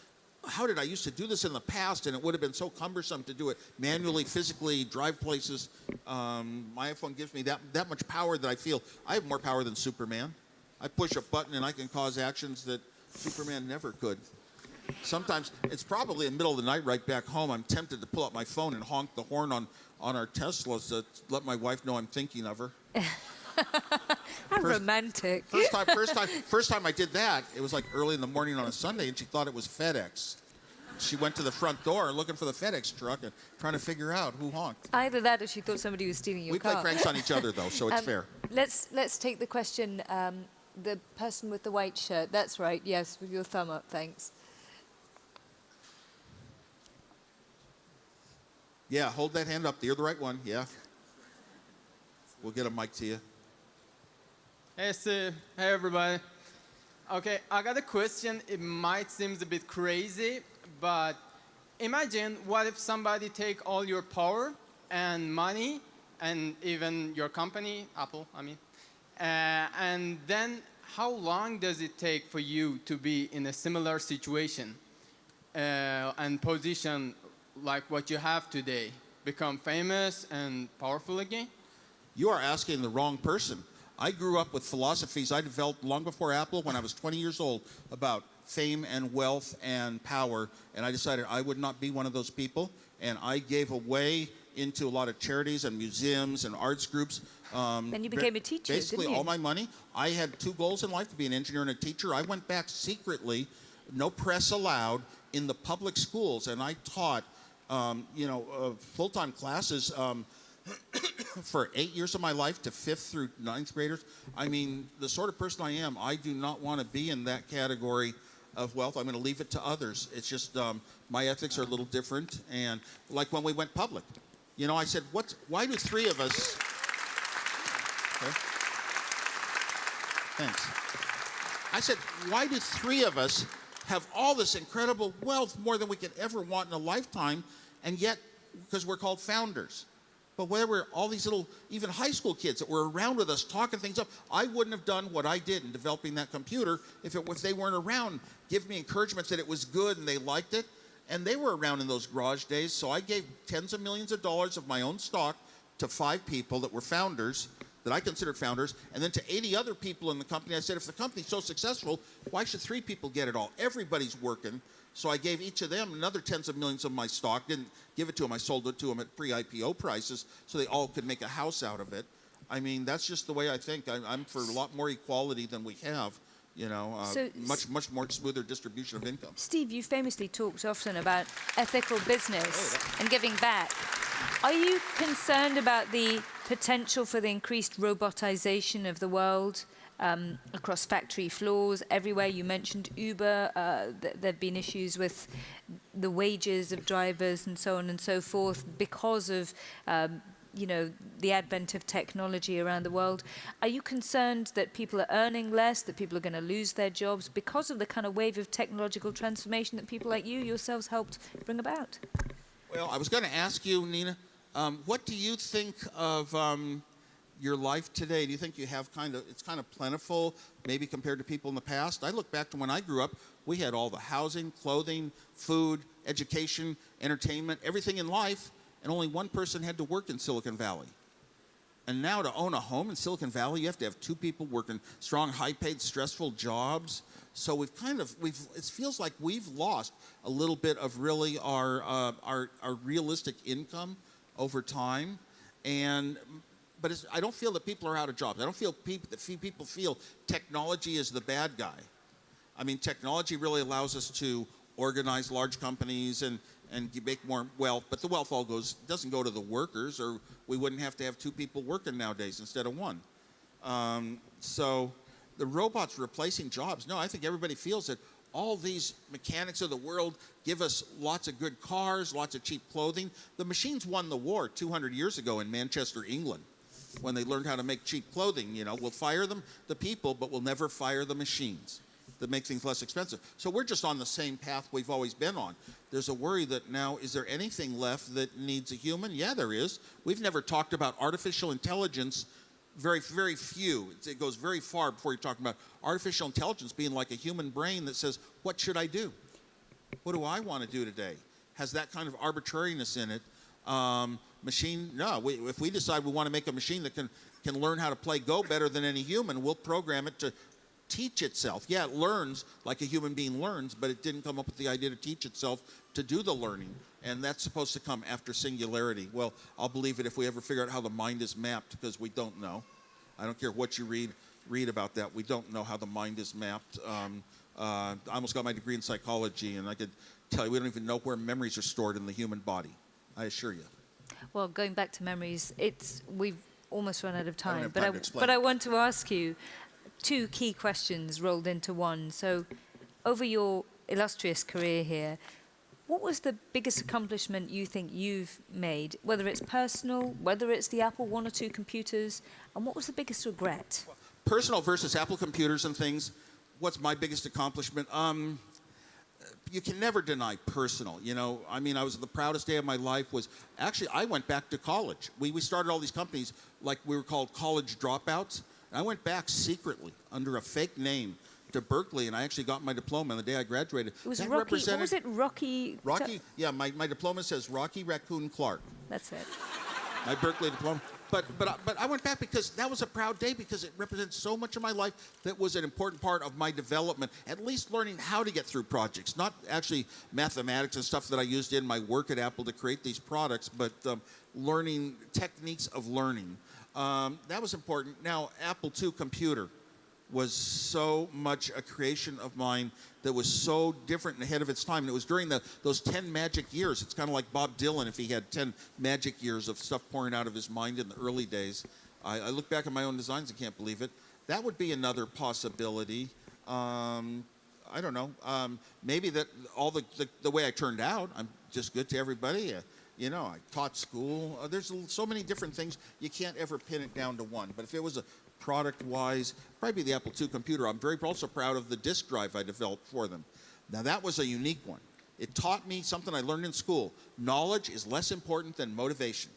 how did I used to do this in the past, and it would have been so cumbersome to do it manually, physically, drive places. My iPhone gives me that much power that I feel I have more power than Superman. I push a button and I can cause actions that Superman never could. Sometimes, it's probably in the middle of the night right back home, I'm tempted to pull out my phone and honk the horn on our Teslas to let my wife know I'm thinking of her. How romantic. First time I did that, it was like early in the morning on a Sunday, and she thought it was FedEx. She went to the front door looking for the FedEx truck and trying to figure out who honked. Either that or she thought somebody was stealing your car. We play pranks on each other, though, so it's fair. Let's take the question, the person with the white shirt. That's right, yes, with your thumb up, thanks. Yeah, hold that hand up. You're the right one, yeah. We'll get a mic to you. Hey, Steve. Hey, everybody. Okay, I got a question. It might seem a bit crazy, but imagine what if somebody take all your power and money and even your company, Apple, I mean, and then how long does it take for you to be in a similar situation and position like what you have today, become famous and powerful again? You are asking the wrong person. I grew up with philosophies I developed long before Apple when I was 20 years old about fame and wealth and power, and I decided I would not be one of those people, and I gave away into a lot of charities and museums and arts groups. Then you became a teacher, basically didn't you? all my money. I had two goals in life, to be an engineer and a teacher. I went back secretly, no press allowed, in the public schools, and I taught full-time classes for 8 years of my life to 5th through 9th graders. I mean, the sort of person I am, I do not want to be in that category of wealth. I'm going to leave it to others. It's just my ethics are a little different. And like when we went public, I said, why do three of us... Okay. Thanks. I said, why do three of us have all this incredible wealth, more than we could ever want in a lifetime, and yet, because we're called founders. But where were all these little, even high school kids that were around with us talking things up? I wouldn't have done what I did in developing that computer if they weren't around, give me encouragement that it was good and they liked it. And they were around in those garage days, so I gave tens of millions of dollars of my own stock to 5 people that were founders, that I considered founders, and then to 80 other people in the company. I said, if the company's so successful, why should 3 people get it all? Everybody's working. So I gave each of them another tens of millions of my stock. Didn't give it to them. I sold it to them at pre-IPO prices so they all could make a house out of it. I mean, that's just the way I think. I'm for a lot more equality than we have. Much more smoother distribution of income. Steve, you famously talked often about ethical business and giving back. Are you concerned about the potential for the increased robotization of the world across factory floors, everywhere. You mentioned Uber. There have been issues with the wages of drivers and so on and so forth because of the advent of technology around the world. Are you concerned that people are earning less, that people are going to lose their jobs because of the kind of wave of technological transformation that people like you yourselves helped bring about? Well, I was going to ask you, Nina, what do you think of your life today? Do you think you have it's kind of plentiful, maybe compared to people in the past? I look back to when I grew up, we had all the housing, clothing, food, education, entertainment, everything in life, and only one person had to work in Silicon Valley. And now to own a home in Silicon Valley, you have to have two people working strong, high-paid, stressful jobs. So it feels like we've lost a little bit of really our realistic income over time. But I don't feel that people are out of jobs. I don't feel that people feel technology is the bad guy. I mean, technology really allows us to organize large companies and you make more wealth, but the wealth all doesn't go to the workers, or we wouldn't have to have two people working nowadays instead of one. So the robots replacing jobs. No, I think everybody feels that all these mechanics of the world give us lots of good cars, lots of cheap clothing. The machines won the war 200 years ago in Manchester, England, when they learned how to make cheap clothing. We'll fire the people, but we'll never fire the machines that make things less expensive. So we're just on the same path we've always been on. There's a worry that now, is there anything left that needs a human? Yeah, there is. We've never talked about artificial intelligence, very, very few. It goes very far before you're talking about artificial intelligence being like a human brain that says, what should I do? What do I want to do today? Has that kind of arbitrariness in it. If we decide we want to make a machine that can learn how to play Go better than any human, we'll program it to teach itself. Yeah, it learns like a human being learns, but it didn't come up with the idea to teach itself to do the learning. And that's supposed to come after singularity. Well, I'll believe it if we ever figure out how the mind is mapped, because we don't know. I don't care what you read about that. We don't know how the mind is mapped. I almost got my degree in psychology, and I could tell you we don't even know where memories are stored in the human body. I assure you. Well, going back to memories, we've almost run out of I don't time. have time to explain. But I want to ask you two key questions rolled into one. So, over your illustrious career here, what was the biggest accomplishment you think you've made, whether it's personal, whether it's the Apple one or two computers, and what was the biggest regret? Personal versus Apple computers and things. What's my biggest accomplishment? You can never deny personal. The proudest day of my life was, actually, I went back to college. We started all these companies like we were called college dropouts. And I went back secretly under a fake name to Berkeley, and I actually got my diploma the day I graduated. It was Rocky. What was it? Rocky? Yeah, my diploma says Rocky Raccoon Clark. That's it. My Berkeley diploma. But I went back because that was a proud day, because it represents so much of my life that was an important part of my development, at least learning how to get through projects, not actually mathematics and stuff that I used in my work at Apple to create these products, but learning techniques of learning. That was important. Now, Apple II computer was so much a creation of mine that was so different and ahead of its time. And it was during those 10 magic years. It's kind of like Bob Dylan if he had 10 magic years of stuff pouring out of his mind in the early days. I look back at my own designs and can't believe it. That would be another possibility. I don't know. Maybe that all the way I turned out, I'm just good to everybody. I taught school. There's so many different things. You can't ever pin it down to one. But if it was a product-wise, probably the Apple II computer. I'm also proud of the disk drive I developed for them. Now, that was a unique one. It taught me something I learned in school. Knowledge is less important than motivation.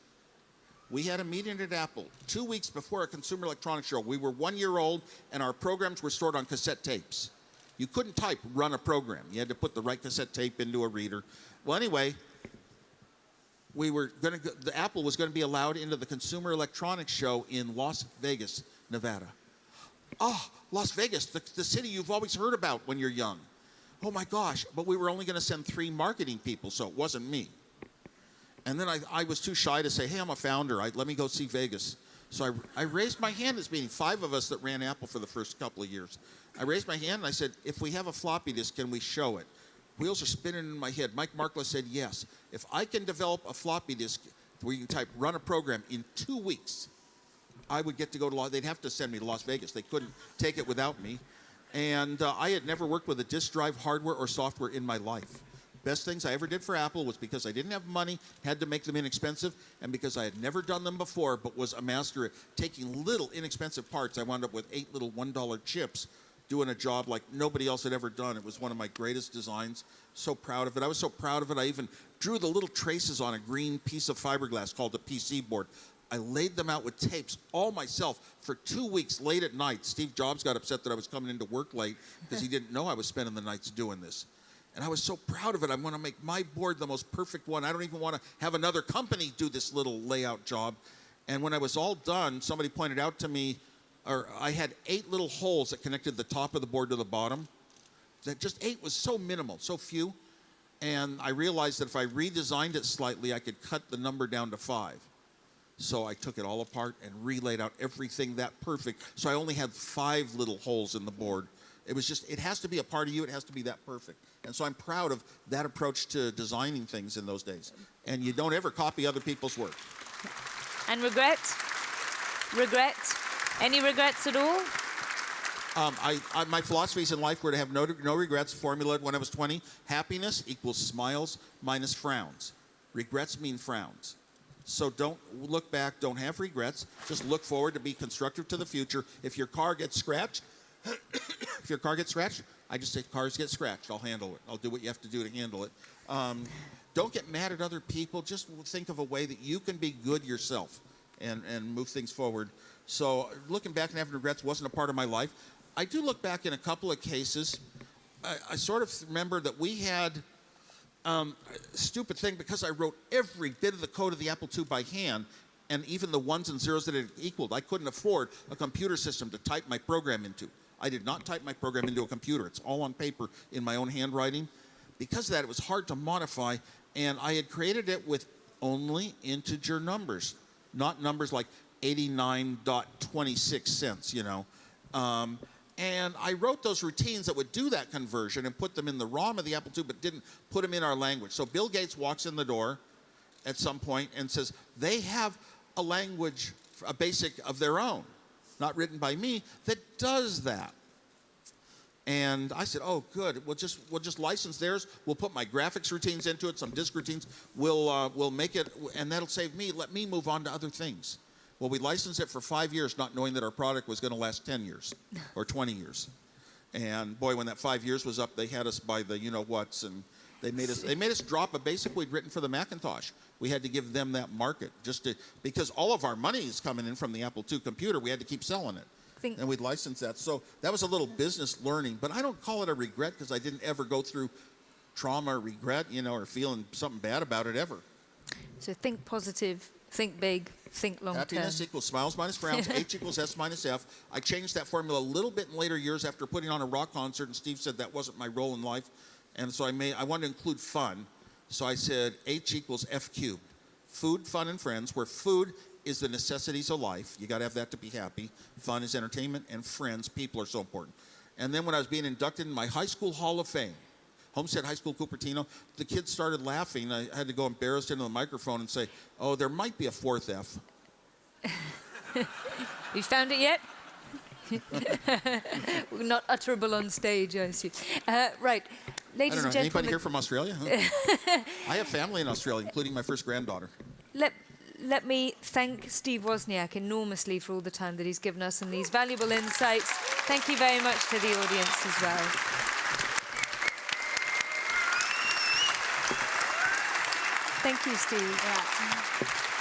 We had a meeting at Apple 2 weeks before a Consumer Electronics Show. We were 1 year old, and our programs were stored on cassette tapes. You couldn't run a program. You had to put the right cassette tape into a reader. Well, anyway, the Apple was going to be allowed into the Consumer Electronics Show in Las Vegas, Nevada. Oh, Las Vegas, the city you've always heard about when you're young. Oh my gosh, but we were only going to send 3 marketing people, so it wasn't me. And then I was too shy to say, hey, I'm a founder. Let me go see Vegas. So I raised my hand at this meeting, 5 of us that ran Apple for the first couple of years. I raised my hand and I said, if we have a floppy disk, can we show it? Wheels are spinning in my head. Mike Markla said, yes. If I can develop a floppy disk where you can run a program in 2 weeks, I would get to go to they'd have to send me to Las Vegas. They couldn't take it without me. And I had never worked with a disk drive hardware or software in my life. Best things I ever did for Apple was because I didn't have money, had to make them inexpensive, and because I had never done them before, but was a master at taking little inexpensive parts. I wound up with 8 little $1 chips doing a job like nobody else had ever done. It was one of my greatest designs. So proud of it. I was so proud of it, I even drew the little traces on a green piece of fiberglass called a PC board. I laid them out with tapes all myself for 2 weeks late at night. Steve Jobs got upset that I was coming into work late because he didn't know I was spending the nights doing this. And I was so proud of it. I want to make my board the most perfect one. I don't even want to have another company do this little layout job. And when I was all done, somebody pointed out to me, or I had 8 little holes that connected the top of the board to the bottom. That just 8 was so minimal, so few. And I realized that if I redesigned it slightly, I could cut the number down to 5. So I took it all apart and relaid out everything that perfect. So I only had 5 little holes in the board. It was just, it has to be a part of you. It has to be that perfect. And so I'm proud of that approach to designing things in those days. And you don't ever copy other people's work. And regret? Regret? Any regrets at all? My philosophies in life were to have no regrets. Formula when I was 20. Happiness equals smiles minus frowns. Regrets mean frowns. So don't look back. Don't have regrets. Just look forward to be constructive to the future. If your car gets scratched, I just say cars get scratched. I'll handle it. I'll do what you have to do to handle it. Don't get mad at other people. Just think of a way that you can be good yourself and move things forward. So looking back and having regrets wasn't a part of my life. I do look back in a couple of cases. I sort of remember that we had a stupid thing because I wrote every bit of the code of the Apple II by hand, and even the ones and zeros that it equaled. I couldn't afford a computer system to type my program into. I did not type my program into a computer. It's all on paper in my own handwriting. Because of that, it was hard to modify, and I had created it with only integer numbers, not numbers like 89.26 cents, you know. And I wrote those routines that would do that conversion and put them in the ROM of the Apple II, but didn't put them in our language. So Bill Gates walks in the door at some point and says, they have a language, a basic of their own, not written by me, that does that. And I said, oh, good. We'll just license theirs. We'll put my graphics routines into it, some disk routines. We'll make it, and that'll save me. Let me move on to other things. Well, we licensed it for 5 years, not knowing that our product was going to last 10 years or 20 years. And boy, when that 5 years was up, they had us by the you-know-whats, and they made us drop a basic we'd written for the Macintosh. We had to give them that market because all of our money is coming in from the Apple II computer. We had to keep selling it. And we'd license that. So that was a little business learning. But I don't call it a regret because I didn't ever go through trauma or regret, you know, or feeling something bad about it ever. So think positive, think big, think long term. Happiness equals smiles minus frowns, H equals S minus F. I changed that formula a little bit in later years after putting on a rock concert, and Steve said that wasn't my role in life. And so I wanted to include fun. So I said H equals F cubed. Food, fun, and friends, where food is the necessities of life. You got to have that to be happy. Fun is entertainment, and friends, people are so important. And then when I was being inducted in my high school Hall of Fame, Homestead High School, Cupertino, the kids started laughing. I had to go embarrassed into the microphone and say, oh, there might be a 4th F. You found it yet? Not utterable on stage, I assume. Right, ladies and gentlemen. Anybody here from Australia? I have family in Australia, including my first granddaughter. Let me thank Steve Wozniak enormously for all the time that he's given us and these valuable insights. Thank you very much to the audience as well. Thank you, Steve. Yeah.